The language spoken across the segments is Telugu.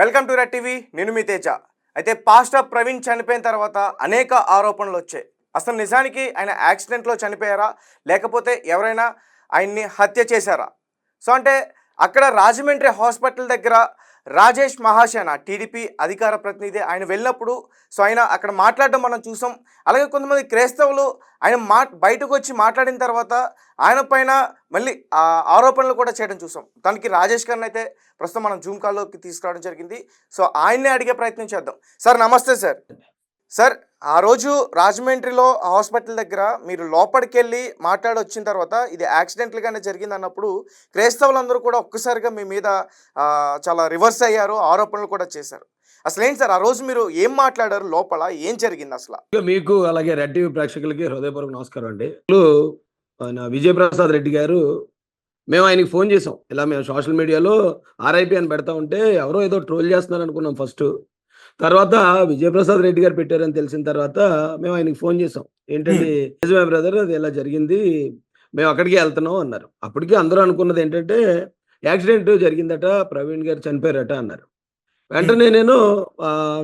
Welcome to red TV. నేను మీ తేజ. అయితే పాస్టర్ ప్రవీణ్ చనిపోయిన తర్వాత అనేక ఆరోపణలు వచ్చాయి. అసలు నిజానికి ఆయన యాక్సిడెంట్లో చనిపోయారా, లేకపోతే ఎవరైనా ఆయన్ని హత్య చేశారా? సో అంటే అక్కడ రాజమండ్రి హాస్పిటల్ దగ్గర రాజేష్ మహాసేన టీడీపీ అధికార ప్రతినిధి ఆయన వెళ్ళినప్పుడు ఆయన అక్కడ మాట్లాడడం మనం చూసాం. అలాగే కొంతమంది క్రైస్తవులు ఆయన బయటకు వచ్చి మాట్లాడిన తర్వాత ఆయన పైన మళ్ళీ ఆరోపణలు కూడా చేయడం చూసాం. దానికి రాజేష్ గారిని అయితే ప్రస్తుతం మనం జూమ్ కాల్లోకి తీసుకురావడం జరిగింది. సో ఆయన్నే అడిగే ప్రయత్నం చేద్దాం. సార్ నమస్తే సార్. సార్ ఆ రోజు రాజమండ్రిలో హాస్పిటల్ దగ్గర మీరు లోపలికి వెళ్ళి మాట్లాడి వచ్చిన తర్వాత ఇది యాక్సిడెంట్లుగానే జరిగింది అన్నప్పుడు క్రైస్తవులందరూ కూడా ఒక్కసారిగా మీ మీద చాలా రివర్స్ అయ్యారు, ఆరోపణలు కూడా చేశారు. అసలు ఏంటి సార్ ఆ రోజు మీరు ఏం మాట్లాడారు, లోపల ఏం జరిగింది అసలు? మీకు అలాగే రెడ్ టీవీ ప్రేక్షకులకి హృదయపూర్వక నమస్కారం అండి. విజయప్రసాద్ రెడ్డి గారు, మేము ఆయనకి ఫోన్ చేసాం. ఇలా మేము సోషల్ మీడియాలో ఆర్ఐపి అని పెడతా ఉంటే ఎవరో ఏదో ట్రోల్ చేస్తున్నారు అనుకున్నాం ఫస్ట్. తర్వాత విజయప్రసాద్ రెడ్డి గారు పెట్టారని తెలిసిన తర్వాత మేము ఆయనకి ఫోన్ చేసాం. ఏంటంటే నిజమే బ్రదర్, అది ఇలా జరిగింది, మేము అక్కడికి వెళ్తున్నాం అన్నారు. అప్పటికి అందరూ అనుకున్నది ఏంటంటే యాక్సిడెంట్ జరిగిందట, ప్రవీణ్ గారు చనిపోయారట అన్నారు. వెంటనే నేను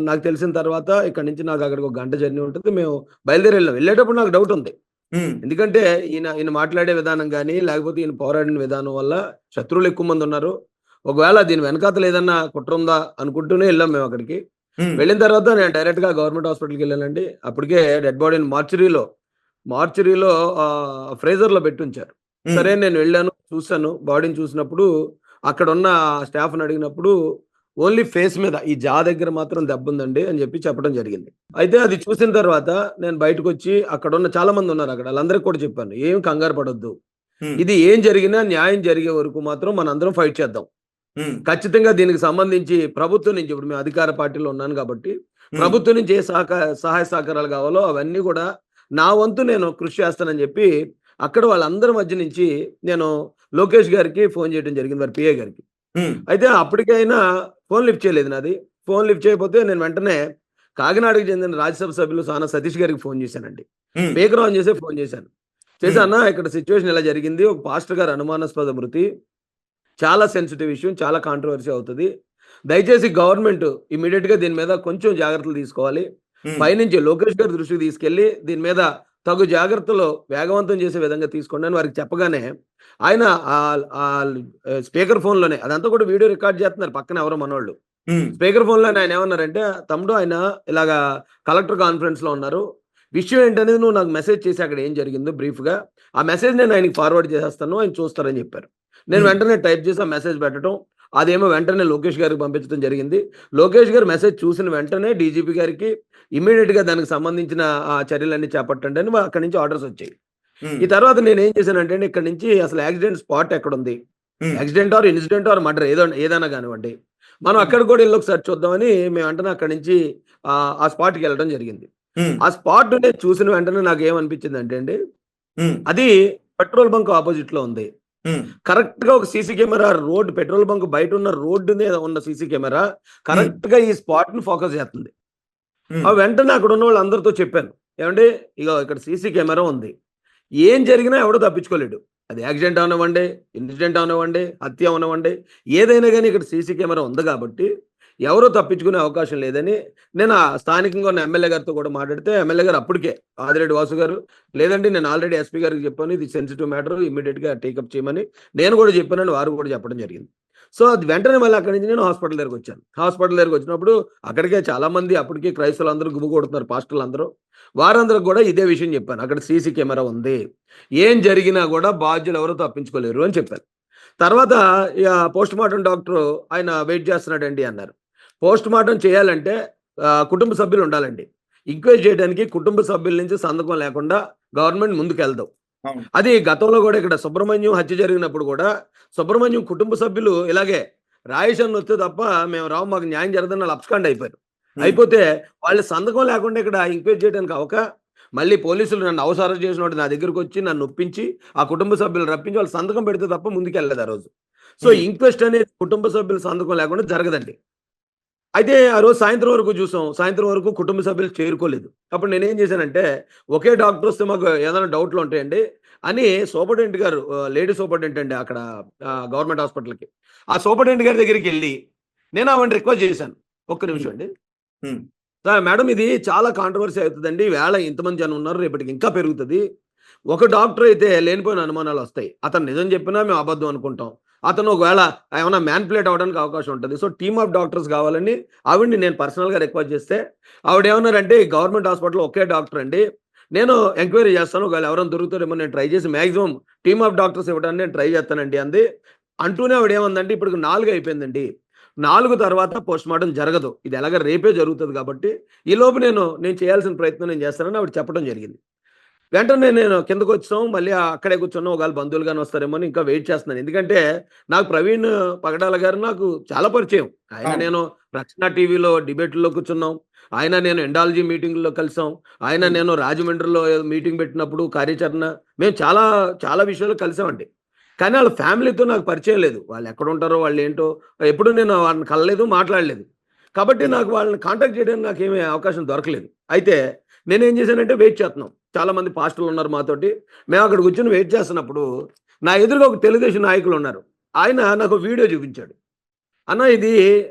నాకు తెలిసిన తర్వాత ఇక్కడి నుంచి నాకు అక్కడికి 1 గంట జర్నీ ఉంటుంది, మేము బయలుదేరి వెళ్ళాం. వెళ్ళేటప్పుడు నాకు డౌట్ ఉంది. ఎందుకంటే ఈయన మాట్లాడే విధానం కానీ, లేకపోతే ఈయన పోరాడిన విధానం వల్ల శత్రువులు ఎక్కువ మంది ఉన్నారు. ఒకవేళ దీని వెనకాతలు ఏదన్నా కుట్ర ఉందా అనుకుంటూనే వెళ్ళాం మేము అక్కడికి. వెళ్ళిన తర్వాత నేను డైరెక్ట్ గా గవర్నమెంట్ హాస్పిటల్కి వెళ్ళానండి. అప్పటికే డెడ్ బాడీని మార్చురీలో ఫ్రేజర్ లో పెట్టి ఉంచారు. సరే నేను వెళ్ళాను, చూసాను. బాడీని చూసినప్పుడు అక్కడ ఉన్న స్టాఫ్ని అడిగినప్పుడు ఓన్లీ ఫేస్ మీద ఈ జా దగ్గర మాత్రం దెబ్బ ఉందండి అని చెప్పి చెప్పడం జరిగింది. అయితే అది చూసిన తర్వాత నేను బయటకు వచ్చి అక్కడ ఉన్న చాలా మంది ఉన్నారు అక్కడ, వాళ్ళందరికీ కూడా చెప్పాను, ఏం కంగారు పడొద్దు, ఇది ఏం జరిగినా న్యాయం జరిగే వరకు మాత్రం మనందరం ఫైట్ చేద్దాం. ఖచ్చితంగా దీనికి సంబంధించి ప్రభుత్వం నుంచి, ఇప్పుడు మేము అధికార పార్టీలో ఉన్నాను కాబట్టి ప్రభుత్వం నుంచి ఏ సహాయ సహకారాలు కావాలో అవన్నీ కూడా నా వంతు నేను కృషి చేస్తానని చెప్పి అక్కడ వాళ్ళందరి మధ్య నుంచి నేను లోకేష్ గారికి ఫోన్ చేయడం జరిగింది, వారి పిఏ గారికి. అయితే అప్పటికైనా ఫోన్ లిఫ్ట్ చేయలేదు నాది. ఫోన్ లిఫ్ట్ చేయకపోతే నేను వెంటనే కాకినాడకి చెందిన రాజ్యసభ సభ్యులు సానా సతీష్ గారికి ఫోన్ చేశానండి. స్పీకర్ ఆన్ చేసి ఫోన్ చేశాను. ఇక్కడ సిచ్యువేషన్ ఇలా జరిగింది, ఒక పాస్టర్ గారు అనుమానాస్పద మృతి, చాలా సెన్సిటివ్ ఇష్యూ, చాలా కాంట్రవర్సీ అవుతుంది. దయచేసి గవర్నమెంట్ ఇమీడియట్ గా దీని మీద కొంచెం జాగ్రత్తలు తీసుకోవాలి. పైనుంచి లోకేష్ గారి దృష్టికి తీసుకెళ్లి దీని మీద తగు జాగ్రత్తలు వేగవంతం చేసే విధంగా తీసుకోండి అని వారికి చెప్పగానే ఆయన స్పీకర్ ఫోన్ లోనే, అదంతా కూడా వీడియో రికార్డ్ చేస్తున్నారు పక్కన ఎవరో మనోళ్ళు. స్పీకర్ ఫోన్ లోనే ఆయన ఏమన్నారంటే, తమ్ముడు ఆయన ఇలాగా కలెక్టర్ కాన్ఫరెన్స్ లో ఉన్నారు, విషయం ఏంటనేది నువ్వు నాకు మెసేజ్ చేసి అక్కడ ఏం జరిగిందో బ్రీఫ్ గా ఆ మెసేజ్ నేను ఆయనకి ఫార్వర్డ్ చేసేస్తాను, ఆయన చూస్తారని చెప్పారు. నేను వెంటనే టైప్ చేసి ఆ మెసేజ్ పెట్టడం, అదేమో వెంటనే లోకేష్ గారికి పంపించడం జరిగింది. లోకేష్ గారు మెసేజ్ చూసిన వెంటనే డీజీపీ గారికి ఇమీడియట్ గా దానికి సంబంధించిన ఆ చర్యలన్నీ చేపట్టండి అని అక్కడి నుంచి ఆర్డర్స్ వచ్చాయి. ఈ తర్వాత నేను ఏం చేశానంటే, ఇక్కడ నుంచి అసలు యాక్సిడెంట్ స్పాట్ ఎక్కడ ఉంది, accident or incident or murder ఏదైనా కానివ్వండి, మనం అక్కడ కూడా వెళ్ళి ఒకసారి చూద్దామని మేము వెంటనే అక్కడి నుంచి ఆ స్పాట్కి వెళ్ళడం జరిగింది. ఆ స్పాట్ నేను చూసిన వెంటనే నాకు ఏమనిపించింది అంటే అండి, అది పెట్రోల్ బంక్ ఆపోజిట్ లో ఉంది. కరెక్ట్ గా ఒక CC camera road, petrol bunk బయట ఉన్న రోడ్డు మీద ఉన్న సీసీ కెమెరా కరెక్ట్ గా ఈ స్పాట్ ని ఫోకస్ చేస్తుంది. ఆ వెంటనే అక్కడ ఉన్న వాళ్ళందరితో చెప్పాను, ఏమంటే ఇక ఇక్కడ సీసీ కెమెరా ఉంది, ఏం జరిగినా ఎవడో తప్పించుకోలేడు, అది యాక్సిడెంట్ అవనివ్వండి, ఇన్సిడెంట్ అవనివ్వండి, హత్య అవనివ్వండి, ఏదైనా కానీ ఇక్కడ సీసీ కెమెరా ఉంది కాబట్టి ఎవరో తప్పించుకునే అవకాశం లేదని నేను స్థానికంగా ఉన్న ఎమ్మెల్యే గారితో కూడా మాట్లాడితే, ఎమ్మెల్యే గారు అప్పటికే ఆదిరెడ్డి వాసు గారు, లేదండి నేను ఆల్రెడీ ఎస్పీ గారికి చెప్పాను, ఇది సెన్సిటివ్ మ్యాటర్, ఇమీడియట్ గా టేకప్ చేయమని నేను కూడా చెప్పానని వారు కూడా చెప్పడం జరిగింది. సో అది వెంటనే మళ్ళీ అక్కడి నుంచి నేను హాస్పిటల్ దగ్గరకు వచ్చాను. హాస్పిటల్ దగ్గరకు వచ్చినప్పుడు అక్కడికే చాలా మంది అప్పటికే క్రైస్తవులు అందరూ గుమ్ము కొడుతున్నారు, పాస్టర్లు అందరూ, వారందరూ కూడా ఇదే విషయం చెప్పాను, అక్కడ సీసీ కెమెరా ఉంది, ఏం జరిగినా కూడా బాధ్యులు ఎవరో తప్పించుకోలేరు అని చెప్పాను. తర్వాత ఇక పోస్ట్ మార్టం డాక్టర్ ఆయన వెయిట్ చేస్తున్నాడండి అన్నారు. పోస్ట్ మార్టం చేయాలంటే కుటుంబ సభ్యులు ఉండాలండి. ఎంక్వైరీ చేయడానికి కుటుంబ సభ్యుల నుంచి సంతకం లేకుండా గవర్నమెంట్ ముందుకు వెళ్దాం. అది గతంలో కూడా ఇక్కడ సుబ్రహ్మణ్యం హత్య జరిగినప్పుడు కూడా సుబ్రహ్మణ్యం కుటుంబ సభ్యులు ఇలాగే రాయేషన్ వస్తే తప్ప మేము రావు, మాకు న్యాయం జరగదని వాళ్ళు అబ్స్కాండ్ అయిపోయారు. అయిపోతే వాళ్ళ సంతకం లేకుండా ఇక్కడ ఎంక్వైరీ చేయడానికి మళ్ళీ పోలీసులు నన్ను అవసరం చేసినట్టు నా దగ్గరకు వచ్చి నన్ను ఒప్పించి ఆ కుటుంబ సభ్యులు రప్పించి వాళ్ళు సంతకం పెడితే తప్ప ముందుకు వెళ్ళలేదు ఆ రోజు. సో ఇంక్వెస్ట్ అనేది కుటుంబ సభ్యుల సంతకం లేకుండా జరగదండి. అయితే ఆ రోజు సాయంత్రం వరకు చూసాం, సాయంత్రం వరకు కుటుంబ సభ్యులు చేరుకోలేదు. అప్పుడు నేనేం చేశానంటే, ఒకే డాక్టర్ వస్తే మాకు ఏదైనా డౌట్లు ఉంటాయండి అని సూపరింటెండెంట్ గారు, లేడీ సూపరింటెండెంట్ అండి అక్కడ గవర్నమెంట్ హాస్పిటల్కి, ఆ సూపరింటెండెంట్ గారి దగ్గరికి వెళ్ళి నేను ఆవిడ రిక్వెస్ట్ చేశాను. ఒక్క నిమిషం అండి. ఉమ్, సార్ మేడం ఇది చాలా కాంట్రవర్సీ అవుతుందండి. వేళ ఇంతమంది జనం ఉన్నారు, రేపటికి ఇంకా పెరుగుతుంది. ఒక డాక్టర్ అయితే లేనిపోయిన అనుమానాలు వస్తాయి. అతను నిజం చెప్పినా మేము అబద్ధం అనుకుంటాం. అతను ఒకవేళ ఏమైనా మ్యానిపులేట్ అవ్వడానికి అవకాశం ఉంటుంది. సో టీమ్ ఆఫ్ డాక్టర్స్ కావాలని ఆవిడని నేను పర్సనల్గా రిక్వెస్ట్ చేస్తే ఆవిడ ఏమన్నారంటే గవర్నమెంట్ హాస్పిటల్ ఒకే డాక్టర్ అండి, నేను ఎంక్వైరీ చేస్తాను, ఒకవేళ ఎవరైనా దొరుకుతారేమో నేను ట్రై చేసి మ్యాక్సిమం టీమ్ ఆఫ్ డాక్టర్స్ ఇవ్వడానికి నేను ట్రై చేస్తానండి అంది. అంటూనే ఆవిడ ఏమందంటే ఇప్పుడు 4 అయిపోయిందండి, 4 తర్వాత పోస్ట్ మార్టం జరగదు, ఇది ఎలాగ రేపే జరుగుతుంది కాబట్టి ఈలోపు నేను చేయాల్సిన ప్రయత్నం నేను చేస్తానని ఆవిడ చెప్పడం జరిగింది. వెంటనే నేను కిందకు వచ్చాం, మళ్ళీ అక్కడే కూర్చున్నాం. ఒకవేళ బంధువులు గాని వస్తారేమో అని ఇంకా వెయిట్ చేస్తున్నాను. ఎందుకంటే నాకు ప్రవీణ్ పగడాల గారు నాకు చాలా పరిచయం. ఆయన అవును. నేను రక్షణ టీవీలో డిబేట్లో కూర్చున్నాం. ఆయన నేను ఎండాలజీ మీటింగ్లో కలిసాం. ఆయన నేను రాజమండ్రిలో మీటింగ్ పెట్టినప్పుడు కార్యాచరణ మేము చాలా చాలా విషయాలు కలిసామండి. కానీ వాళ్ళ ఫ్యామిలీతో నాకు పరిచయం లేదు. వాళ్ళు ఎక్కడ ఉంటారో వాళ్ళు ఏంటో ఎప్పుడు నేను వాళ్ళని కలలేదు, మాట్లాడలేదు. కాబట్టి నాకు వాళ్ళని కాంటాక్ట్ చేయడానికి నాకేమీ అవకాశం దొరకలేదు. అయితే నేనేం చేశానంటే వెయిట్ చేస్తున్నాం. చాలామంది పాస్టర్లు ఉన్నారు మాతోటి. మేము అక్కడ కూర్చొని వెయిట్ చేస్తున్నప్పుడు నా ఎదురుగా ఒక తెలుగుదేశం నాయకులు ఉన్నారు. ఆయన నాకు వీడియో చూపించాడు. అన్న ఇది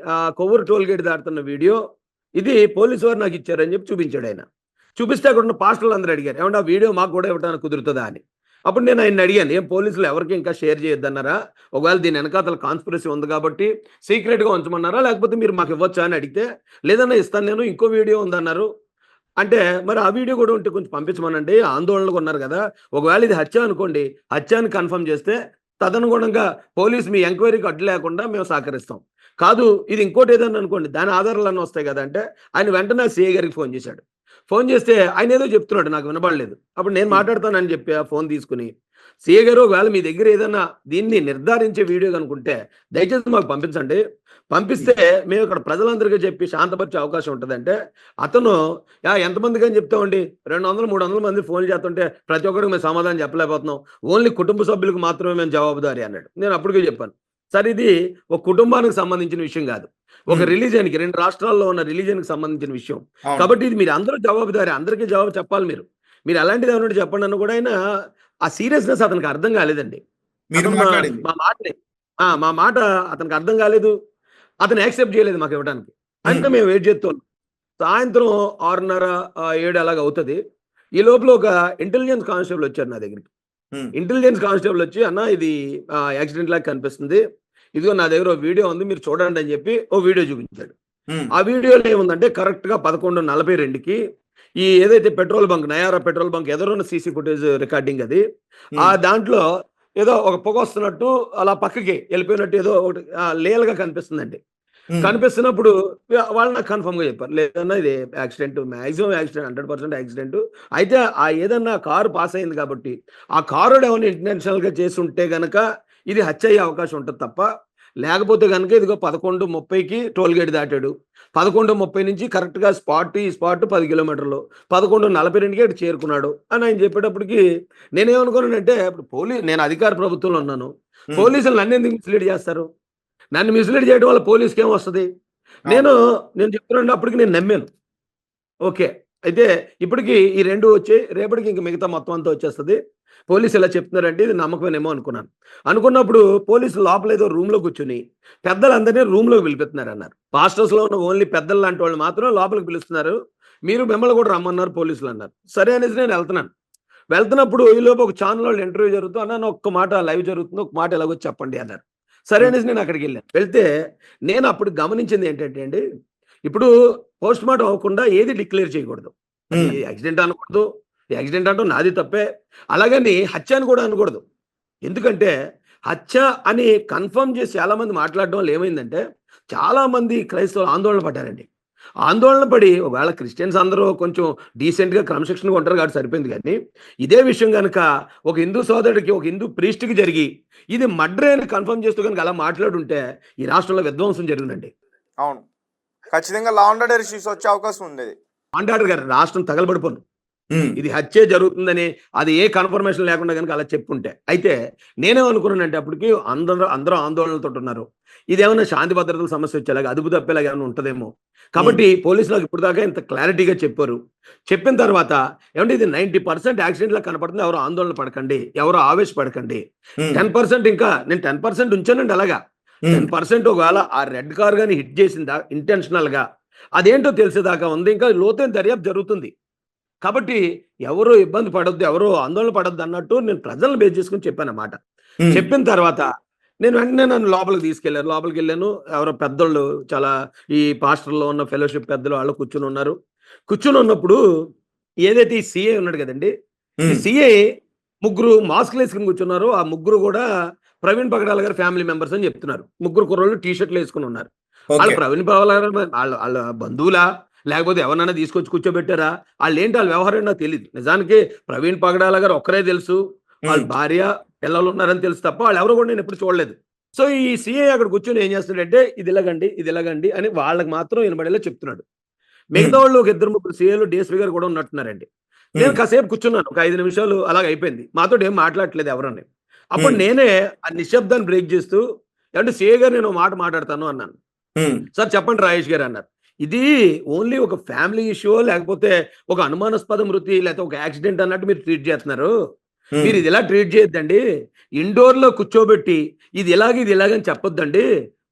కొవ్వూరు టోల్ గేట్ దాటుతున్న వీడియో, ఇది పోలీసు వారు నాకు ఇచ్చారని చెప్పి చూపించాడు ఆయన. చూపిస్తే అక్కడ ఉన్న పాస్టర్లు అందరూ అడిగారు, ఏమంటే ఆ వీడియో మాకు కూడా ఇవ్వడానికి కుదురుతుందా అని. అప్పుడు నేను ఆయన అడిగాను, ఏం పోలీసులు ఎవరికి ఇంకా షేర్ చేయొద్దన్నారా, ఒకవేళ దీని వెనకాతల కాన్స్పిరసీ ఉంది కాబట్టి సీక్రెట్గా ఉంచమన్నారా, లేకపోతే మీరు మాకు ఇవ్వచ్చా అని అడిగితే లేదన్నా ఇస్తాను నేను, ఇంకో వీడియో ఉందన్నారు. అంటే మరి ఆ వీడియో కూడా ఉంటే కొంచెం పంపించమనండి, ఆందోళనగా ఉన్నారు కదా, ఒకవేళ ఇది హత్య అనుకోండి, హత్య అని కన్ఫర్మ్ చేస్తే తదనుగుణంగా పోలీసు మీ ఎంక్వైరీకి అడ్డు లేకుండా మేము సహకరిస్తాం. కాదు ఇది ఇంకోటి ఏదన్నా అనుకోండి, దాని ఆధారాలన్నీ వస్తాయి కదా అంటే ఆయన వెంటనే సిఐ గారికి ఫోన్ చేశాడు. ఫోన్ చేస్తే ఆయన ఏదో చెప్తున్నాడు, నాకు వినపడలేదు. అప్పుడు నేను మాట్లాడతానని చెప్పి ఆ ఫోన్ తీసుకుని, సిఐ గారు ఒకవేళ మీ దగ్గర ఏదైనా దీన్ని నిర్ధారించే వీడియో కనుకుంటే దయచేసి మాకు పంపించండి, పంపిస్తే మేము ఇక్కడ ప్రజలందరికీ చెప్పి శాంతపరిచే అవకాశం ఉంటుందంటే అతను ఎంతమందికి అని చెప్తామండి, 200-300 మంది ఫోన్లు చేస్తుంటే ప్రతి ఒక్కరికి మేము సమాధానం చెప్పలేకపోతున్నాం, ఓన్లీ కుటుంబ సభ్యులకు మాత్రమే మేము జవాబుదారి అన్నాడు. నేను అప్పటికే చెప్పాను, సార్ ఇది ఒక కుటుంబానికి సంబంధించిన విషయం కాదు, ఒక రిలీజియన్కి, 2 రాష్ట్రాల్లో ఉన్న రిలీజియన్కి సంబంధించిన విషయం కాబట్టి ఇది మీరు అందరూ జవాబుదారి, అందరికీ జవాబు చెప్పాలి, మీరు అలాంటిది ఏమన్నా చెప్పండి అన్న కూడా ఆయన ఆ సీరియస్నెస్ అతనికి అర్థం కాలేదండి. మీరు అతను మాట్లాడింది మా మాట అతనికి అర్థం కాలేదు, అతను యాక్సెప్ట్ చేయలేదు మాకు ఇవ్వడానికి. అంటే మేము వెయిట్ చేస్తున్నాం. సాయంత్రం 6:30-7 అలాగ అవుతుంది. ఈ లోపల ఒక ఇంటెలిజెన్స్ కానిస్టేబుల్ వచ్చారు నా దగ్గరికి. ఇంటెలిజెన్స్ కానిస్టేబుల్ వచ్చి, అన్న ఇది యాక్సిడెంట్ లాగా కనిపిస్తుంది, ఇదిగో నా దగ్గర ఒక వీడియో ఉంది మీరు చూడండి అని చెప్పి ఓ వీడియో చూపించాడు. ఆ వీడియోలో ఏముందంటే కరెక్ట్గా 11:42కి ఈ ఏదైతే petrol bunk, Nayara petrol bunk ఎదురున్న సీసీ ఫుటేజ్ రికార్డింగ్ అది, ఆ దాంట్లో ఏదో ఒక పొగ వస్తున్నట్టు అలా పక్కకి వెళ్ళిపోయినట్టు ఏదో ఒకటి లేయల్గా కనిపిస్తుందండి. కనిపిస్తున్నప్పుడు వాళ్ళు నాకు కన్ఫర్మ్ గా చెప్పారు, లేదన్నా ఇది యాక్సిడెంట్, మ్యాక్సిమం యాక్సిడెంట్, 100% యాక్సిడెంట్. అయితే ఆ ఏదన్నా కారు పాస్ అయింది కాబట్టి ఆ కారు ఏమైనా ఇంటెన్షనల్ గా చేసి ఉంటే గనక ఇది హత్య అయ్యే అవకాశం ఉంటుంది తప్ప, లేకపోతే కనుక ఇదిగో 11:30కి టోల్ గేట్ దాటాడు, 11:30 నుంచి కరెక్ట్గా ఈ స్పాట్ 10 కిలోమీటర్లు, 11:42కి అటు చేరుకున్నాడు అని ఆయన చెప్పేటప్పటికి నేనేమనుకున్నానంటే, ఇప్పుడు నేను అధికార ప్రభుత్వంలో ఉన్నాను, పోలీసులు నన్ను ఎందుకు మిస్లీడ్ చేస్తారు, నన్ను మిస్లీడ్ చేయడం వల్ల పోలీస్కి ఏం వస్తుంది, నేను చెప్తున్నప్పటికి నేను నమ్మాను. ఓకే, అయితే ఇప్పటికి ఈ 2 వచ్చి రేపటికి ఇంక మిగతా మొత్తం అంతా వచ్చేస్తుంది, పోలీసు ఇలా చెప్తున్నారంటే ఇది నమ్మకమేనేమో అనుకున్నాను. అనుకున్నప్పుడు పోలీసులు లోపల ఏదో రూమ్లో కూర్చుని పెద్దలందరినీ రూమ్లోకి పిలిపిస్తున్నారు అన్నారు. పాస్టర్స్లో ఉన్న ఓన్లీ పెద్దలు లాంటి వాళ్ళు మాత్రం లోపలికి పిలుస్తున్నారు, మిమ్మల్ని కూడా రమ్మన్నారు పోలీసులు అన్నారు. సరే అనేసి నేను వెళ్తున్నప్పుడు ఈలోపు ఒక ఛానల్ వాళ్ళు ఇంటర్వ్యూ జరుగుతూ, అన్న ఒక్క మాట లైవ్ జరుగుతుంది, ఒక మాట ఎలాగో చెప్పండి అన్నారు. సరే అనేసి నేను అక్కడికి వెళ్తే నేను అప్పుడు గమనించింది ఏంటంటే అండి, ఇప్పుడు పోస్ట్ మార్టం అవ్వకుండా ఏది డిక్లేర్ చేయకూడదు, యాక్సిడెంట్ అనకూడదు, యాక్సిడెంట్ అంటూ నాది తప్పే, అలాగని హత్య అని కూడా అనకూడదు. ఎందుకంటే హత్య అని కన్ఫర్మ్ చేసి చాలామంది మాట్లాడడం వల్ల ఏమైందంటే చాలామంది క్రైస్తవులు ఆందోళన పడ్డారండి. ఆందోళన పడి ఒకవేళ క్రిస్టియన్స్ అందరూ కొంచెం డీసెంట్గా క్రమశిక్షణగా ఉంటారు కాబట్టి సరిపోయింది, కానీ ఇదే విషయం కనుక ఒక హిందూ సోదరుడికి, ఒక హిందూ ప్రీస్ట్కి జరిగి ఇది మర్డర్ అని కన్ఫర్మ్ చేస్తూ కనుక అలా మాట్లాడుంటే ఈ రాష్ట్రంలో విధ్వంసం జరిగిందండి. అవును, ఖచ్చితంగా లా అండ్ ఆర్డర్ ఇష్యూస్ వచ్చే అవకాశం ఉంది. ఆండాడు గారు రాష్ట్రం తగలబడిపోను, ఇది హత్యే జరుగుతుందని అది ఏ కన్ఫర్మేషన్ లేకుండా కనుక అలా చెప్పుంటే. అయితే నేనేమనుకున్నానంటే అప్పటికి అందరూ ఆందోళనలతో ఉన్నారు, ఇదేమన్నా శాంతి భద్రతల సమస్య వచ్చేలాగా అదుపు తప్పేలాగా ఏమైనా ఉంటుందేమో. కాబట్టి పోలీసులకు ఇప్పుడు దాకా ఇంత క్లారిటీగా చెప్పారు. చెప్పిన తర్వాత ఏమంటే ఇది 90% యాక్సిడెంట్ లా కనపడుతుంది, ఎవరు ఆందోళన పడకండి, ఎవరు ఆవేశపడకండి, 10% ఇంకా నేను 10% ఉంచానండి అలాగా. 10% ఒకవేళ ఆ రెడ్ కార్ గాని హిట్ చేసిందా ఇంటెన్షనల్ గా, అదేంటో తెలిసేదాకా ఉంది. ఇంకా లోతైన దర్యాప్తు జరుగుతుంది. కాబట్టి ఎవరు ఇబ్బంది పడొద్దు, ఎవరు ఆందోళన పడొద్దు అన్నట్టు నేను ప్రజలను బేస్ చేసుకొని చెప్పానన్నమాట. చెప్పిన తర్వాత నేను వెంటనే నన్ను లోపలికి తీసుకెళ్లారు. లోపలికి వెళ్ళాను. ఎవరో పెద్దోళ్ళు, చాలా ఈ పాస్టర్‌లో ఉన్న ఫెలోషిప్ పెద్దలు వాళ్ళు కూర్చొని ఉన్నారు. కూర్చొని ఉన్నప్పుడు ఏదైతే ఈ సీఐ ఉన్నాడు కదండీ! ఈ సీఐ ముగ్గురు మాస్క్‌లు వేసుకొని కూర్చున్నారు. ఆ ముగ్గురు కూడా ప్రవీణ్ పగడాల గారి ఫ్యామిలీ మెంబర్స్ అని చెప్తున్నారు. ముగ్గురు కుర్రోళ్ళు టీ షర్ట్‌లు వేసుకొని ఉన్నారు. ఆళ్ళు ఓకే. ప్రవీణ్ పగడాల గారు ఆళ్ళ బంధువులా? లేకపోతే ఎవరినైనా తీసుకొచ్చి కూర్చోబెట్టారా? ఆళ్ళేంటి ఆళ్ళ వ్యవహారం ఏంటో నాకు తెలీదు. నిజానికి ప్రవీణ్ పగడాల గారు ఒక్కరే తెలుసు. వాళ్ళ భార్య, పిల్లలు ఉన్నారని తెలుసు తప్ప వాళ్ళెవరో కూడా నేను ఎప్పుడు చూడలేదు. సో, ఈ సీఐ అక్కడ కూర్చొని ఏం చేస్తున్నాడంటే, ఇది ఇలాగండి, ఇది ఇలాగండి అని వాళ్ళకి మాత్రం వినబడేలా చెప్తున్నాడు. మిగతా వాళ్ళు ఒక ఇద్దరు ముగ్గురు సీఐలు, డీఎస్పీ గారు కూడా ఉన్నట్టున్నారండి. నేను కాసేపు కూర్చున్నాను. ఒక 5 నిమిషాలు అలాగ అయిపోయింది. మాతోటి ఏం మాట్లాడట్లేదు ఎవరని. అప్పుడు నేనే ఆ నిశ్శబ్దాన్ని బ్రేక్ చేస్తూ, ఏవండీ సీఐ గారు నేను ఒక మాట మాట్లాడతాను అన్నాను. సార్ చెప్పండి రాజేష్ గారు అన్నారు. ఇది ఓన్లీ ఒక ఫ్యామిలీ ఇష్యూ లేకపోతే ఒక అనుమానాస్పద మృతి లేకపోతే ఒక యాక్సిడెంట్ అన్నట్టు మీరు ట్రీట్ చేస్తున్నారు. మీరు ఇది ఇలా ట్రీట్ చేయొద్దండి. ఇండోర్‌లో కూర్చోబెట్టి ఇది ఇలాగని చెప్పొద్దండి.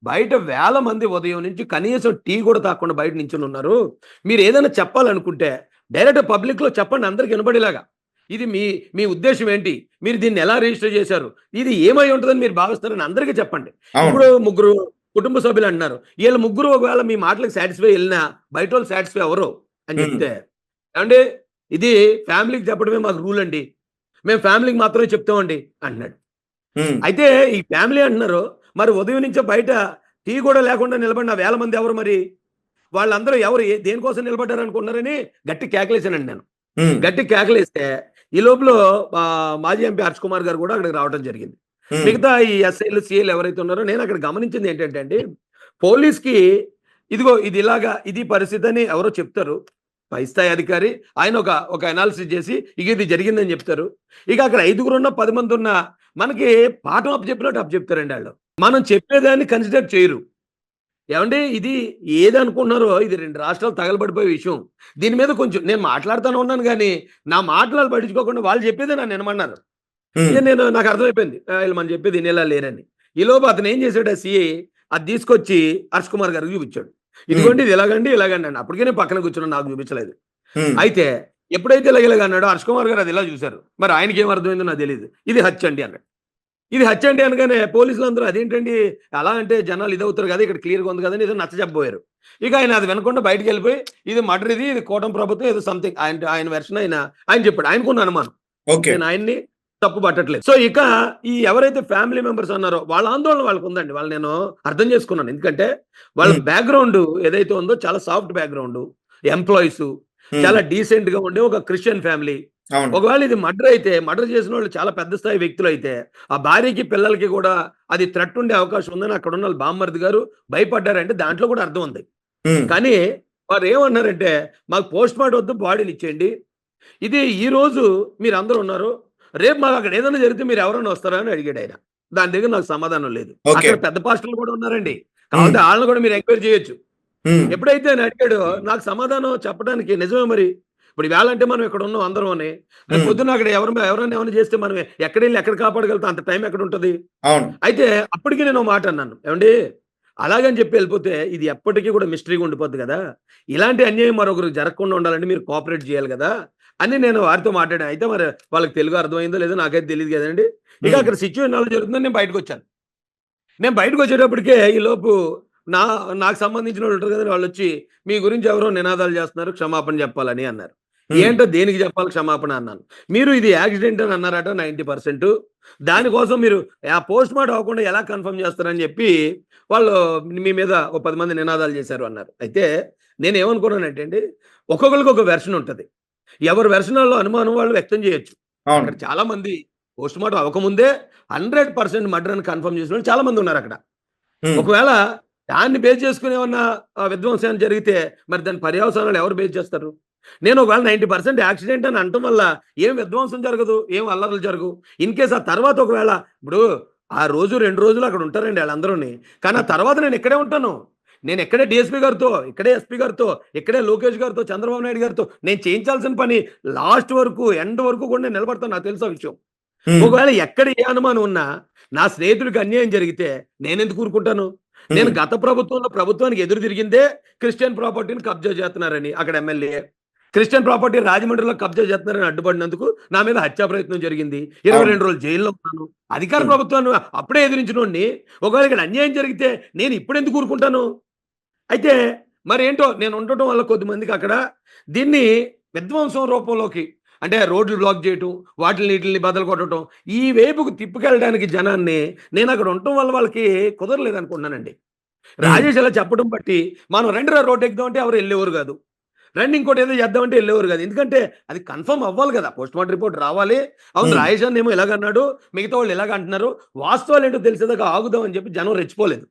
బయట వేల మంది ఉదయం నుంచి కనీసం టీ కూడా తాగకుండా బయట నించొని ఉన్నారు. మీరు ఏదైనా చెప్పాలనుకుంటే డైరెక్ట్ పబ్లిక్‌లో చెప్పండి అందరికి వినబడేలాగా. ఇది మీ మీ ఉద్దేశ్యం ఏంటి? మీరు దీన్ని ఎలా రిజిస్టర్ చేశారు? ఇది ఏమై ఉంటదని మీరు భావిస్తారని అందరికీ చెప్పండి. ఇప్పుడు ముగ్గురు కుటుంబ సభ్యులు అంటున్నారు. ఈళ్ళ ముగ్గురు ఒకవేళ మీ మాటలకు సాటిస్ఫై ఎళ్ళినా బయటోళ్ళు సాటిస్ఫై అవ్వరు అని చెప్తే, ఏవండీ ఇది ఫ్యామిలీకి చెప్పడమే మాకు రూల్ అండి. మేము ఫ్యామిలీకి మాత్రమే చెప్తామండి అంటున్నాడు. అయితే ఈ ఫ్యామిలీ అంటున్నారు. మరి ఉదయం నుంచే బయట టీ కూడా లేకుండా నిలబడిన వేల మంది ఎవరు మరి? వాళ్ళందరూ ఎవరు దేనికోసం నిలబడ్డారు అనుకున్నారని గట్టి కేకలేసానండి నేను. గట్టి కేకలేస్తే ఈ లోపల మాజీ ఎంపీ హర్ష్ కుమార్ గారు కూడా అక్కడికి రావడం జరిగింది. మిగతా ఈ ఎస్ఐలు, సీఐలు ఎవరైతే ఉన్నారో నేను అక్కడ గమనించింది ఏంటంటే అండి, పోలీస్‌కి ఇదిగో ఇది ఇలాగా ఇది పరిస్థితి అని ఎవరో చెప్తారు. పై స్థాయి అధికారి ఆయన ఒక అనాలిసిస్ చేసి ఇక ఇది జరిగిందని చెప్తారు. ఇక అక్కడ 5గురున్నా 10 మంది ఉన్నా మనకి పాఠం అప్పచెప్పినట్టు అప్పచెప్తారండి ఆళ్ళు. మనం చెప్పేదాన్ని కన్సిడర్ చేయరు. ఏవండీ ఇది ఏదనుకుంటున్నారో ఇది 2 రాష్ట్రాలు తగలబడిపోయే విషయం. దీని మీద కొంచెం నేను మాట్లాడుతానే ఉన్నాను గానీ, నా మాటలు పట్టించుకోకుండా వాళ్ళు చెప్పేదే నన్ను వినమన్నారు. ఇక నాకు అర్థమైపోయింది. ఈళ్ళు మనం చెప్పేది వినేలా లేరని. ఈలోపు అతను ఏం చేసాడు ఆ సీఐ అది తీసుకొచ్చి హర్ష్ కుమార్ గారికి చూపించాడు. ఇదిగోండి ఇది ఇలాగండి అని. అప్పటికే నేను పక్కన కూర్చున్నాను, నాకు చూపించలేదు. అయితే ఎప్పుడైతే ఇలాగ అన్నాడో హర్ష్ కుమార్ గారు అది ఇలా చూశారు. మరి ఆయనకి ఏం అర్థమైందో నాకు తెలీదు. ఇది హత్య అండి అన్నాడు. ఇది హత్య అండి అనగానే పోలీసులందరూ అదేంటండి అలా అంటే జనాలు ఇదవుతారు కదా, ఇక్కడ క్లియర్‌గా ఉంది కదని ఏదో నచ్చజెప్పబోయారు. ఇక ఆయన అది వినకుండా బయటికెళ్ళిపోయి ఇది మర్డర్, ఇది కూటమి ప్రభుత్వం ఏదో సంథింగ్ ఆయన వెర్షన్ ఆయన చెప్పాడు. ఆయనకున్న అనుమానం. నేను ఆయన్ని తప్పు పట్టట్లేదు. సో ఇక ఈ ఎవరైతే ఫ్యామిలీ మెంబర్స్ అన్నారో వాళ్ళ ఆందోళన వాళ్ళకు ఉందండి. వాళ్ళు నేను అర్థం చేసుకున్నాను. ఎందుకంటే వాళ్ళ బ్యాక్‌గ్రౌండ్ ఏదైతే ఉందో చాలా సాఫ్ట్ బ్యాక్‌గ్రౌండ్. ఎంప్లాయీస్ చాలా డీసెంట్ గా ఉండే ఒక క్రిస్టియన్ ఫ్యామిలీ. ఒకవేళ ఇది మర్డర్ చేసిన వాళ్ళు చాలా పెద్ద స్థాయి వ్యక్తులు అయితే ఆ భార్యకి పిల్లలకి కూడా అది థ్రెట్ ఉండే అవకాశం ఉందని అక్కడ ఉన్న బామ్మర్ది గారు భయపడ్డారంటే దాంట్లో కూడా అర్థం ఉంది. కానీ వారు ఏమన్నారంటే మాకు పోస్ట్ మార్టం వద్దు, బాడీని ఇచ్చేయండి. ఇది ఈ రోజు మీరు అందరూ ఉన్నారు, రేపు మాకు అక్కడ ఏదైనా జరిగితే మీరు ఎవరైనా వస్తారా అని అడిగాడు ఆయన. దాని దగ్గర నాకు సమాధానం లేదు. అక్కడ పెద్ద పాస్టర్లు కూడా ఉన్నారండి, కాబట్టి వాళ్ళని కూడా మీరు ఎంక్వైరీ చేయొచ్చు. ఎప్పుడైతే ఆయన అడిగాడో నాకు సమాధానం చెప్పడానికి నిజమే మరి. ఇప్పుడు వేళ అంటే మనం ఇక్కడ ఉన్నాం అందరం అని, పొద్దున్న అక్కడ ఎవరైనా ఏమైనా చేస్తే మనం ఎక్కడ కాపాడగలుగుతాం, అంత టైం ఎక్కడ ఉంటుంది. అయితే అప్పటికి నేను మాట అన్నాను, ఏమండి అలాగని చెప్పి వెళ్ళిపోతే ఇది ఎప్పటికీ కూడా మిస్టరీగా ఉండిపోద్ది కదా, ఇలాంటి అన్యాయం మరొకరికి జరగకుండా ఉండాలంటే మీరు కోఆపరేట్ చేయాలి కదా అని నేను వారితో మాట్లాడాను. అయితే మరి వాళ్ళకి తెలుగు అర్థమైందో లేదో నాకైతే తెలియదు కదండి. ఇక అక్కడ సిచ్యువేషన్ ఎలా జరుగుతుందని నేను బయటకు వచ్చాను. నేను బయటకు వచ్చేటప్పటికే ఈ లోపు నాకు సంబంధించిన వాళ్ళు ఉంటారు కదా, వాళ్ళు వచ్చి మీ గురించి ఎవరో నినాదాలు చేస్తున్నారు, క్షమాపణ చెప్పాలని అన్నారు. ఏంటో దేనికి చెప్పాలి క్షమాపణ అన్నాను. మీరు ఇది యాక్సిడెంట్ అని అన్నారట 90%, దానికోసం మీరు ఆ పోస్ట్ మార్టం అవ్వకుండా ఎలా కన్ఫర్మ్ చేస్తారని చెప్పి వాళ్ళు మీ మీద ఒక 10 మంది నినాదాలు చేశారు అన్నారు. అయితే నేను ఏమనుకున్నానంటే అండి, ఒక్కొక్కరికి ఒక వెర్షన్ ఉంటుంది. ఎవరి వెర్షన్లో అనుమానం వాళ్ళు వ్యక్తం చేయొచ్చు. అక్కడ చాలా మంది పోస్ట్ మార్టం అవ్వకముందే 100% మర్డర్ అని కన్ఫర్మ్ చేసిన వాళ్ళు చాలా మంది ఉన్నారు అక్కడ. ఒకవేళ దాన్ని బేస్ చేసుకుని ఏమన్నా విధ్వంసం జరిగితే మరి దాని పర్యవసానాలు ఎవరు బేస్ చేస్తారు? నేను ఒకవేళ 90% యాక్సిడెంట్ అని అనటం వల్ల ఏం విధ్వంసం జరగదు, ఏం అల్లర్లు జరగవు. ఇన్ కేస్ ఆ తర్వాత ఒకవేళ ఇప్పుడు ఆ రోజు 2 రోజులు అక్కడ ఉంటారండి వాళ్ళందరూని, కానీ ఆ తర్వాత నేను ఇక్కడే ఉంటాను. నేను ఇక్కడే డిఎస్పీ గారితో, ఇక్కడే ఎస్పీ గారితో, ఇక్కడే లోకేష్ గారితో, చంద్రబాబు నాయుడు గారితో నేను చేయించాల్సిన పని లాస్ట్ వరకు ఎండ్ వరకు కూడా నేను నిలబడతాను. నాకు తెలుసు ఆ విషయం. ఒకవేళ ఎక్కడ ఏ అనుమానం ఉన్నా నా స్నేహితుడికి అన్యాయం జరిగితే నేనెందుకు ఊరుకుంటాను? నేను ఉమ్, గత ప్రభుత్వంలో ప్రభుత్వానికి ఎదురు తిరిగిందే క్రిస్టియన్ ప్రాపర్టీని కబ్జా చేస్తున్నారని అక్కడ ఎమ్మెల్యే. క్రిస్టియన్ ప్రాపర్టీ రాజమండ్రిలో కబ్జా చేస్తున్నారని అడ్డుపడినందుకు నా మీద హత్యా ప్రయత్నం జరిగింది. 22 అవును. రోజులు జైల్లో ఉన్నాను. అధికార ఉమ్, ప్రభుత్వాన్ని అప్పుడే ఎదిరించినోడిని ఒకవేళ ఇక్కడ అన్యాయం జరిగితే నేను ఇప్పుడెందుకు ఊరుకుంటాను? అయితే మరేంటో నేను ఉండటం వల్ల కొద్దిమందికి అక్కడ దీన్ని విధ్వంసం రూపంలోకి అంటే రోడ్లు బ్లాక్ చేయటం, వాటిని బదలు కొట్టడం, ఈ వైపుకు తిప్పుకెళ్ళడానికి జనాన్ని నేను అక్కడ ఉండటం వల్ల వాళ్ళకి కుదరలేదనుకుంటున్నానండి. ఉమ్, రాజేష్ ఇలా చెప్పడం బట్టి మనం రండిరా రోడ్డు ఎక్కుదామంటే ఎవరు వెళ్ళేవారు కాదు. రండి ఇంకోటి ఏదో చేద్దామంటే వెళ్ళేవారు కాదు. ఎందుకంటే అది కన్ఫర్మ్ అవ్వాలి కదా! పోస్ట్‌మార్టం రిపోర్ట్ రావాలి. అవును ఉమ్, రాజేష్ అన్నేమో ఇలాగన్నాడు, మిగతా వాళ్ళు ఇలాగ అంటున్నారు. వాస్తవాలు ఏంటో తెలిసేదాకా ఆగుదాం అని చెప్పి జనం రెచ్చిపోలేదు.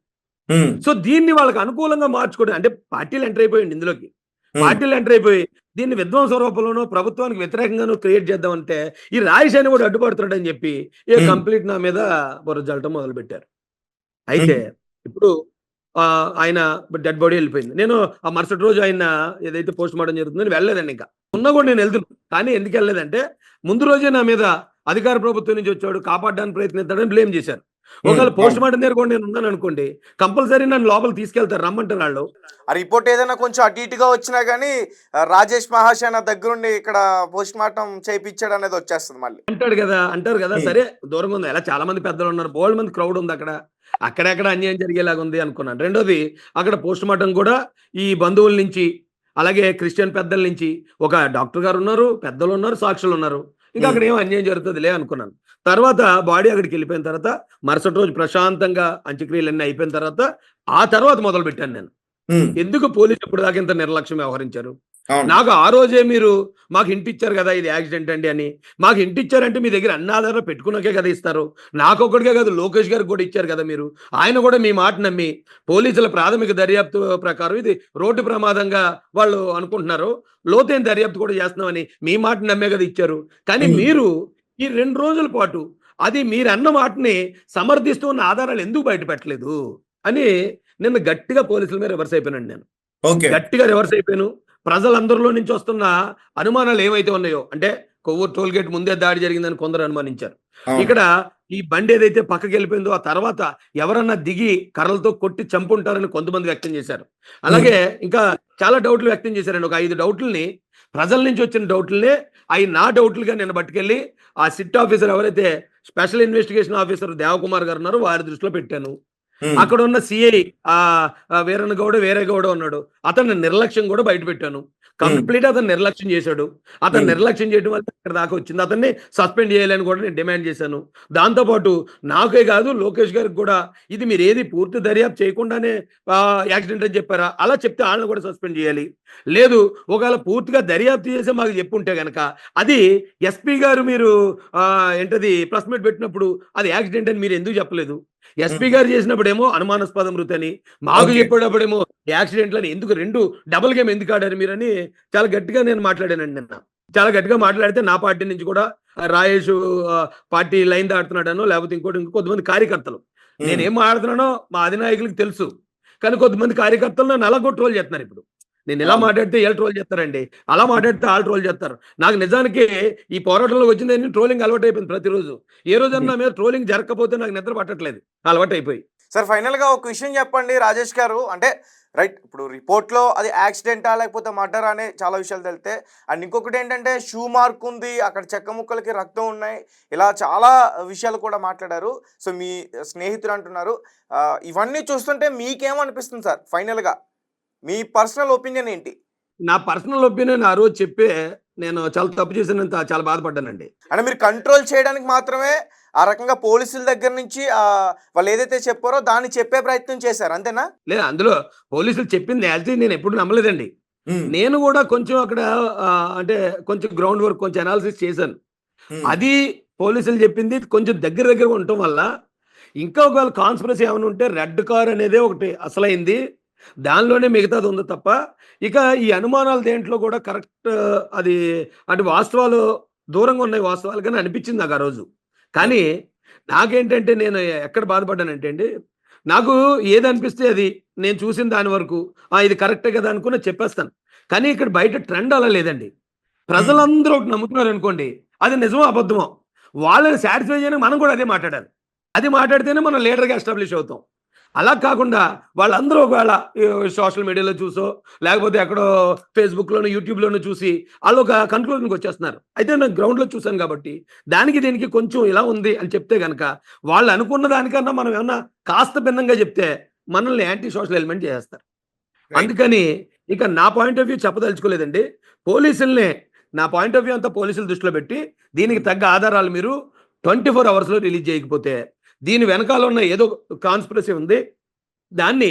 ఉమ్, సో దీన్ని వాళ్ళకి అనుకూలంగా మార్చుకోవడం అంటే పార్టీలు ఎంటర్ అయిపోయాయండి ఇందులోకి. ఉమ్, పార్టీలు ఎంటర్ అయిపోయి దీన్ని విధ్వంస రూపంలోనో ప్రభుత్వానికి వ్యతిరేకంగానో క్రియేట్ చేద్దామంటే ఈ రాజేష్ అని కూడా అడ్డుపడుతున్నాడని చెప్పి ఇక ఉమ్, కంప్లీట్ నా మీద బురద జల్లటం మొదలుపెట్టారు. అయితే ఉమ్, ఇప్పుడు ఆయన డెడ్ బాడీ వెళ్ళిపోయింది. నేను ఆ మరుసటి రోజు ఆయన ఏదైతే పోస్ట్ మార్టం జరుగుతుందో నేను వెళ్ళలేదండి ఇంకా. ఉన్నా కూడా నేను వెళ్తున్నాను. కానీ ఎందుకు వెళ్ళలేదంటే ముందు రోజే నా మీద అధికార ప్రభుత్వం నుంచి వచ్చాడు కాపాడడానికి ప్రయత్నిస్తాడని బ్లేమ్ చేశారు. ఉమ్, ఒకవేళ పోస్ట్ అవును. మార్టం దగ్గర కూడా నేను ఉన్నాను అనుకోండి కంపల్సరీ నన్ను లోపల తీసుకెళ్తారు రమ్మంటారు వాళ్ళు. ఆ రిపోర్ట్ ఏదైనా కొంచెం అటు ఇటుగా వచ్చినా కానీ రాజేష్ మహాశయ దగ్గరుండి ఇక్కడ పోస్ట్ మార్టం చేయించాడు అనేది వచ్చేస్తుంది మళ్ళీ. అంటారు కదా ఉమ్, సరే దూరంగా ఉంది. ఎలా చాలా మంది పెద్దలు ఉన్నారు. బోల్డ్ మంది క్రౌడ్ ఉంది అక్కడ. అక్కడెక్కడ అన్యాయం జరిగేలాగా ఉంది అనుకున్నాను. రెండోది అక్కడ పోస్ట్ మార్టం కూడా ఈ బంధువుల నుంచి అలాగే క్రిస్టియన్ పెద్దల నుంచి ఒక డాక్టర్ గారు ఉన్నారు, పెద్దలు ఉన్నారు, సాక్షులు ఉన్నారు. ఇంకా ఉమ్, అక్కడ ఏం అన్యాయం జరుగుతుందిలే అనుకున్నాను. తర్వాత బాడీ అక్కడికి వెళ్ళిపోయిన తర్వాత మరుసటి రోజు ప్రశాంతంగా అంత్యక్రియలన్నీ అయిపోయిన తర్వాత ఆ తర్వాత మొదలు పెట్టాను నేను. ఉమ్, ఎందుకు పోలీసు ఇప్పుడు దాకా ఇంత నిర్లక్ష్యం వ్యవహరించారు? అవును. నాకు ఆ రోజే మీరు మాకు హింట్ ఇచ్చారు కదా ఇది యాక్సిడెంట్ అండి అని. మాకు హింట్ ఇచ్చారంటే మీ దగ్గర అన్ని ఆధారాలు పెట్టుకున్నాకే కదా ఇస్తారు. నాకొక్కడికే కాదు లోకేష్ గారికి కూడా ఇచ్చారు కదా మీరు. ఆయన కూడా మీ మాట నమ్మి పోలీసుల ప్రాథమిక దర్యాప్తు ప్రకారం ఇది రోడ్డు ప్రమాదంగా వాళ్ళు అనుకుంటున్నారు. లోతైన దర్యాప్తు కూడా చేస్తున్నామని మీ మాట నమ్మే కదా ఇచ్చారు. కానీ ఉమ్, మీరు ఈ 2 రోజుల పాటు అది మీరన్న మాటని సమర్థిస్తూ ఉన్న ఆధారాలు ఎందుకు బయట పెట్టలేదు అని నిన్న గట్టిగా పోలీసుల మీద రివర్స్ అయిపోయానండి నేను. ఓకే. గట్టిగా రివర్స్ అయిపోయాను. ప్రజలందరిలో నుంచి వస్తున్న అనుమానాలు ఏవైతే ఉన్నాయో అంటే కొవ్వూరు టోల్ గేట్ ముందే దాడి జరిగిందని కొందరు అనుమానించారు. అవును. ఇక్కడ ఈ బండి ఏదైతే పక్కకి వెళ్ళిపోయిందో ఆ తర్వాత ఎవరన్నా దిగి కర్రలతో కొట్టి చంపుంటారని కొంతమంది వ్యక్తం చేశారు. అలాగే ఇంకా చాలా డౌట్లు వ్యక్తం చేశారండి. ఒక 5 డౌట్లని ప్రజల నుంచి వచ్చిన డౌట్లనే అవి నా డౌట్లుగా నేను పట్టుకెళ్ళి ఆ సిట్ ఆఫీసర్ ఎవరైతే స్పెషల్ ఇన్వెస్టిగేషన్ ఆఫీసర్ దేవకుమార్ గారు ఉన్నారో వారి దృష్టిలో పెట్టాను. ఉమ్, అక్కడ ఉన్న సిఐ వీరన్న గౌడ వేరే గౌడ ఉన్నాడు. అతని నిర్లక్ష్యం కూడా బయట పెట్టాను. కంప్లీట్ అతను నిర్లక్ష్యం చేశాడు. అతను ఉమ్, నిర్లక్ష్యం చేయడం వల్ల ఇక్కడ దాకా వచ్చింది. అతన్ని సస్పెండ్ చేయాలని కూడా నేను డిమాండ్ చేశాను. దాంతోపాటు నాకే కాదు లోకేష్ గారికి కూడా ఇది మీరు ఏది పూర్తి దర్యాప్తు చేయకుండానే యాక్సిడెంట్ అని చెప్పారా? అలా చెప్తే వాళ్ళని కూడా సస్పెండ్ చేయాలి. లేదు ఒకవేళ పూర్తిగా దర్యాప్తు చేసి మాకు చెప్పుంటే గనక అది ఎస్పీ గారు మీరు ఏంటది ప్రెస్ మీట్ పెట్టినప్పుడు అది యాక్సిడెంట్ అని మీరు ఎందుకు చెప్పలేదు? ఎస్పీ గారు చేసినప్పుడేమో అనుమానాస్పద మృతి అని, మాకు ఓకే. చెప్పేటప్పుడేమో యాక్సిడెంట్లు అని ఎందుకు 2 డబుల్ గేమ్ ఎందుకు ఆడారు మీరని చాలా గట్టిగా నేను మాట్లాడానండి నిన్న. చాలా గట్టిగా మాట్లాడితే నా పార్టీ నుంచి కూడా రాయేష్ పార్టీ లైన్ దాటుతున్నాడనో లేకపోతే ఇంకోటి కొంతమంది కార్యకర్తలు ఉమ్, నేనేం మాట్లాడుతున్నానో మా అధినాయకులకు తెలుసు. కానీ కొంతమంది కార్యకర్తలు నన్ను అలా కూడా ట్రోల్ చేస్తున్నారు ఇప్పుడు. నేను ఇలా అవును. మాట్లాడితే వీళ్ళు ట్రోల్ చేస్తారండి. అలా మాట్లాడితే వాళ్ళు ట్రోల్ చేస్తారు. నాకు నిజానికి ఈ పోరాటంలోకి వచ్చింది ట్రోలింగ్ అలవాటు అయిపోయింది ప్రతిరోజు. ఏ రోజన్నా నా మీద ట్రోలింగ్ జరగకపోతే నాకు నిద్ర పట్టట్లేదు. అలవాటు అయిపోయి. సార్ ఫైనల్గా ఒక విషయం చెప్పండి రాజేష్ గారు. అంటే రైట్ ఇప్పుడు రిపోర్ట్లో అది యాక్సిడెంటా లేకపోతే మర్డర్ అనే చాలా విషయాలు తెలితే అండ్ ఇంకొకటి ఏంటంటే షూ మార్క్ ఉంది, అక్కడ చెక్క ముక్కలకి రక్తం ఉన్నాయి, ఇలా చాలా విషయాలు కూడా మాట్లాడారు. సో మీ స్నేహితులు అంటున్నారు. ఇవన్నీ చూస్తుంటే మీకేమనిపిస్తుంది సార్ ఫైనల్గా? మీ పర్సనల్ ఒపీనియన్ ఏంటి? నా పర్సనల్ ఒపీనియన్ ఆ రోజు చెప్పే నేను చాలా తప్పు చేసినంత చాలా బాధపడ్డానండి. అంటే మీరు కంట్రోల్ చేయడానికి మాత్రమే ఆ రకంగా పోలీసుల దగ్గర నుంచి వాళ్ళు ఏదైతే చెప్పారో దాన్ని చెప్పే ప్రయత్నం చేశారు అంతేనా? లేదు అందులో పోలీసులు చెప్పింది యాక్చువల్లీ నేను ఎప్పుడు నమ్మలేదండి. ఉమ్, నేను కూడా కొంచెం అక్కడ అంటే కొంచెం గ్రౌండ్ వర్క్ కొంచెం అనాలిసిస్ చేశాను. ఉమ్, అది పోలీసులు చెప్పింది కొంచెం దగ్గర ఉండటం వల్ల ఇంకా ఒకవేళ కాన్స్పిరసీ ఏమైనా ఉంటే రెడ్ కార్ అనేదే ఒకటి అసలైంది. దానిలోనే మిగతాది ఉంది తప్ప ఇక ఈ అనుమానాలు దేంట్లో కూడా కరెక్ట్ అది అంటే వాస్తవాలు దూరంగా ఉన్నాయి వాస్తవాలు కానీ అనిపించింది నాకు ఆ రోజు. కానీ నాకేంటంటే నేను ఎక్కడ బాధపడ్డానంటే అండి నాకు ఏది అనిపిస్తే అది నేను చూసిన దాని వరకు ఇది కరెక్టే కదా అనుకుని చెప్పేస్తాను. కానీ ఇక్కడ బయట ట్రెండ్ అలా లేదండి. ప్రజలందరూ ఒకటి నమ్ముతున్నారు అనుకోండి అది నిజమో అబద్ధమో వాళ్ళని సాటిస్ఫై చేయడానికి మనం కూడా అదే మాట్లాడాలి. అది మాట్లాడితేనే మనం లీడర్గా ఎస్టాబ్లిష్ అవుతాం. అలా కాకుండా వాళ్ళందరూ ఒకవేళ సోషల్ మీడియాలో చూసో లేకపోతే ఎక్కడో ఫేస్బుక్లోనో యూట్యూబ్లోనో చూసి వాళ్ళు ఒక కన్క్లూజన్కి వచ్చేస్తున్నారు. అయితే నేను గ్రౌండ్లో చూశాను కాబట్టి దానికి దీనికి కొంచెం ఇలా ఉంది అని చెప్తే గనక వాళ్ళు అనుకున్న దానికన్నా మనం ఏమన్నా కాస్త భిన్నంగా చెప్తే మనల్ని యాంటీ సోషల్ ఎలిమెంట్ చేసేస్తారు. అందుకని ఇక నా పాయింట్ ఆఫ్ వ్యూ చెప్పదలుచుకోలేదండి. పోలీసుల్నే నా పాయింట్ ఆఫ్ వ్యూ అంతా పోలీసుల దృష్టిలో పెట్టి దీనికి తగ్గ ఆధారాలు మీరు 24 అవర్స్‌లో రిలీజ్ చేయకపోతే దీని వెనకాల ఉన్న ఏదో కాన్స్పిరసీ ఉంది. దాన్ని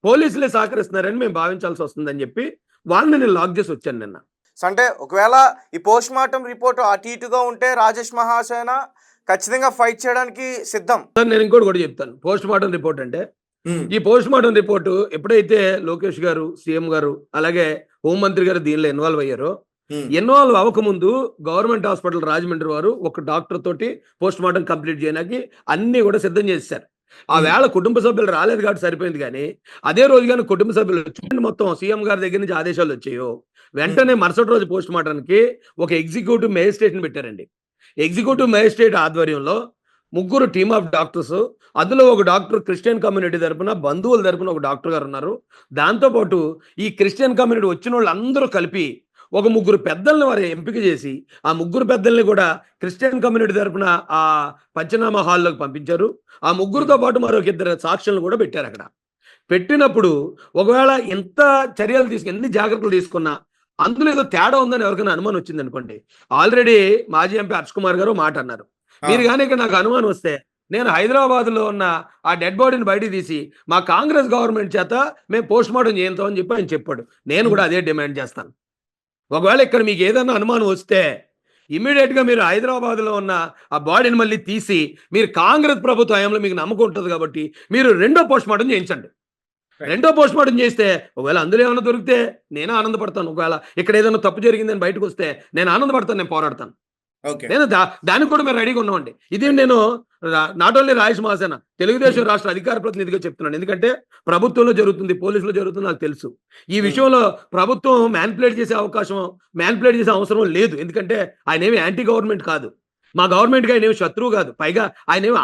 పోలీసులే సహకరిస్తున్నారని మేము భావించాల్సి వస్తుందని చెప్పి వాళ్ళని నేను లాక్ చేసి వచ్చాను నిన్న. అంటే ఒకవేళ ఈ పోస్ట్ మార్టం రిపోర్ట్ అటు ఇటుగా ఉంటే రాజేష్ మహాసేన ఖచ్చితంగా ఫైట్ చేయడానికి సిద్ధం. సార్ నేను ఇంకోటి కూడా చెప్తాను. పోస్ట్ మార్టం రిపోర్ట్ అంటే ఈ పోస్ట్ మార్టం రిపోర్టు ఎప్పుడైతే లోకేష్ గారు, సీఎం గారు, అలాగే హోంమంత్రి గారు దీనిలో ఇన్వాల్వ్ అయ్యారో, ఇన్వాల్వ్ అవ్వకముందు గవర్నమెంట్ హాస్పిటల్ రాజమండ్రి వారు ఒక డాక్టర్ తోటి పోస్ట్ మార్టం కంప్లీట్ చేయడానికి అన్ని కూడా సిద్ధం చేశారు. ఆ వేళ కుటుంబ సభ్యులు రాలేదు కాబట్టి సరిపోయింది. కానీ అదే రోజు కానీ కుటుంబ సభ్యులు చూడండి, మొత్తం సీఎం గారి దగ్గర నుంచి ఆదేశాలు వచ్చాయో వెంటనే మరుసటి రోజు పోస్ట్ మార్టానికి ఒక ఎగ్జిక్యూటివ్ మేజిస్ట్రేట్ని పెట్టారండి. ఎగ్జిక్యూటివ్ మేజిస్ట్రేట్ ఆధ్వర్యంలో 3 టీమ్ ఆఫ్ డాక్టర్స్, అందులో ఒక డాక్టర్ క్రిస్టియన్ కమ్యూనిటీ తరపున, బంధువుల తరపున ఒక డాక్టర్ గారు ఉన్నారు. దాంతోపాటు ఈ క్రిస్టియన్ కమ్యూనిటీ వచ్చిన వాళ్ళందరూ కలిపి ఒక 3 పెద్దల్ని వారు ఎంపిక చేసి ఆ 3 పెద్దల్ని కూడా క్రిస్టియన్ కమ్యూనిటీ తరపున ఆ పంచనామా హాల్లోకి పంపించారు. ఆ 3తో పాటు మరొక 2 సాక్షులను కూడా పెట్టారు. అక్కడ పెట్టినప్పుడు ఒకవేళ ఎంత చర్యలు ఎన్ని జాగ్రత్తలు తీసుకున్నా అందులో ఏదో తేడా ఉందని ఎవరికైనా అనుమానం వచ్చింది అనుకోండి, ఆల్రెడీ మాజీ ఎంపీ హర్ష్ కుమార్ గారు మాట అన్నారు, మీరు కానీ ఇక్కడ నాకు అనుమానం వస్తే నేను హైదరాబాద్లో ఉన్న ఆ డెడ్ బాడీని బయటికి తీసి మా కాంగ్రెస్ గవర్నమెంట్ చేత మేము పోస్ట్ మార్టం చేయించామని చెప్పి ఆయన చెప్పాడు. నేను కూడా అదే డిమాండ్ చేస్తాను. ఒకవేళ ఇక్కడ మీకు ఏదైనా అనుమానం వస్తే ఇమ్మీడియట్గా మీరు హైదరాబాద్లో ఉన్న ఆ బాడీని మళ్ళీ తీసి మీరు కాంగ్రెస్ ప్రభుత్వ హయాంలో మీకు నమ్మకం ఉంటుంది కాబట్టి మీరు 2వ పోస్ట్ మార్టం చేయించండి. 2వ పోస్ట్ మార్టం చేస్తే ఒకవేళ అందులో ఏమైనా దొరికితే నేను ఆనందపడతాను. ఒకవేళ ఇక్కడ ఏదైనా తప్పు జరిగిందని బయటకు వస్తే నేను ఆనందపడతాను, నేను పోరాడతాను. నేను దానికి కూడా మేము రెడీగా ఉన్నామండి. ఇది నేను నాట్ ఓన్లీ రాజేష్ మహాసేన, తెలుగుదేశం రాష్ట్ర అధికార ప్రతినిధిగా చెప్తున్నాను. ఎందుకంటే ప్రభుత్వంలో జరుగుతుంది, పోలీసులో జరుగుతుంది, నాకు తెలుసు. ఈ విషయంలో ప్రభుత్వం మ్యానిపులేట్ చేసే అవసరం లేదు. ఎందుకంటే ఆయన ఏమి యాంటీ గవర్నమెంట్ కాదు, మా గవర్నమెంట్కి ఆయన ఏమి శత్రువు కాదు, పైగా ఆయన ఏమి